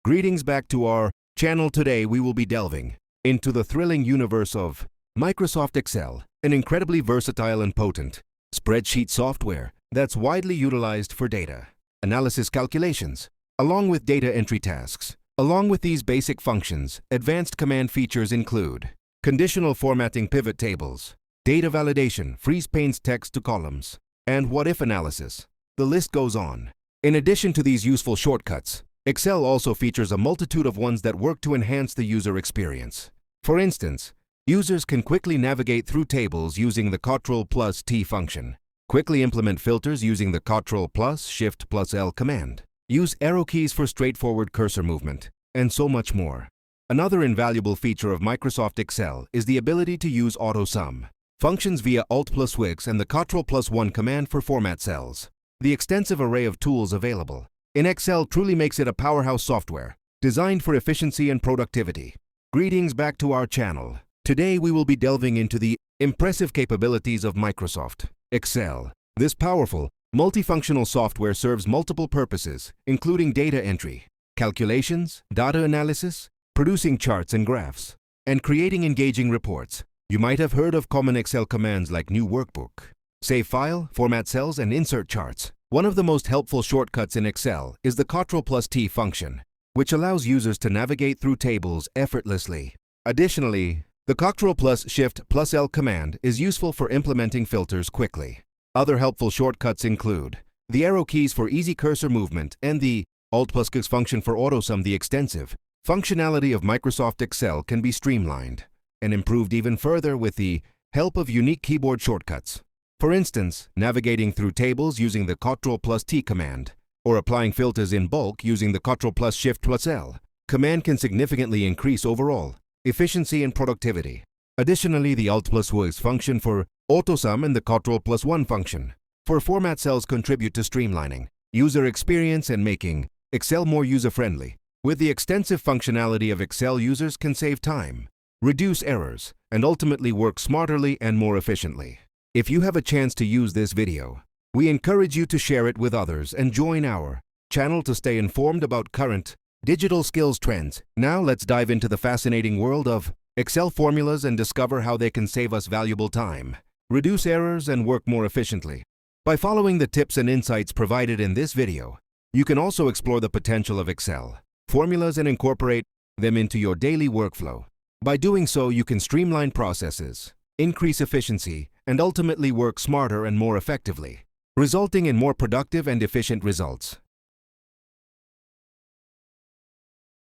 Greetings back to our channel. Today we will be delving into the thrilling universe of Microsoft Excel, an incredibly versatile and potent spreadsheet software that's widely utilized for data analysis calculations, along with data entry tasks. Along with these basic functions, advanced command features include conditional formatting, pivot tables, data validation, freeze panes text to columns, and what-if analysis. The list goes on. In addition to these useful shortcuts, Excel also features a multitude of ones that work to enhance the user experience. For instance, users can quickly navigate through tables using the Ctrl+T function, quickly implement filters using the Ctrl+Shift+L command, use arrow keys for straightforward cursor movement, and so much more. Another invaluable feature of Microsoft Excel is the ability to use AutoSum functions via Alt+Wix and the Ctrl+1 command for format cells. The extensive array of tools available in Excel truly makes it a powerhouse software, designed for efficiency and productivity. Greetings back to our channel. Today we will be delving into the impressive capabilities of Microsoft Excel. This powerful, multifunctional software serves multiple purposes, including data entry, calculations, data analysis, producing charts and graphs, and creating engaging reports. You might have heard of common Excel commands like New Workbook, Save File, Format Cells, and Insert Charts. One of the most helpful shortcuts in Excel is the Ctrl+T function, which allows users to navigate through tables effortlessly. Additionally, the Ctrl+Shift+L command is useful for implementing filters quickly. Other helpful shortcuts include the arrow keys for easy cursor movement and the Alt+X function for AutoSum. The extensive functionality of Microsoft Excel can be streamlined and improved even further with the help of unique keyboard shortcuts. For instance, navigating through tables using the Ctrl+T command, or applying filters in bulk using the Ctrl+Shift+L command can significantly increase overall efficiency and productivity. Additionally, the Alt+Wix function for AutoSum and the Ctrl+1 function for format cells contribute to streamlining user experience and making Excel more user-friendly. With the extensive functionality of Excel, users can save time, reduce errors, and ultimately work smarterly and more efficiently. If you have a chance to use this video, we encourage you to share it with others and join our channel to stay informed about current digital skills trends. Now let's dive into the fascinating world of Excel formulas and discover how they can save us valuable time, reduce errors, and work more efficiently. By following the tips and insights provided in this video, you can also explore the potential of Excel formulas and incorporate them into your daily workflow. By doing so, you can streamline processes, increase efficiency, and ultimately work smarter and more effectively, resulting in more productive and efficient results.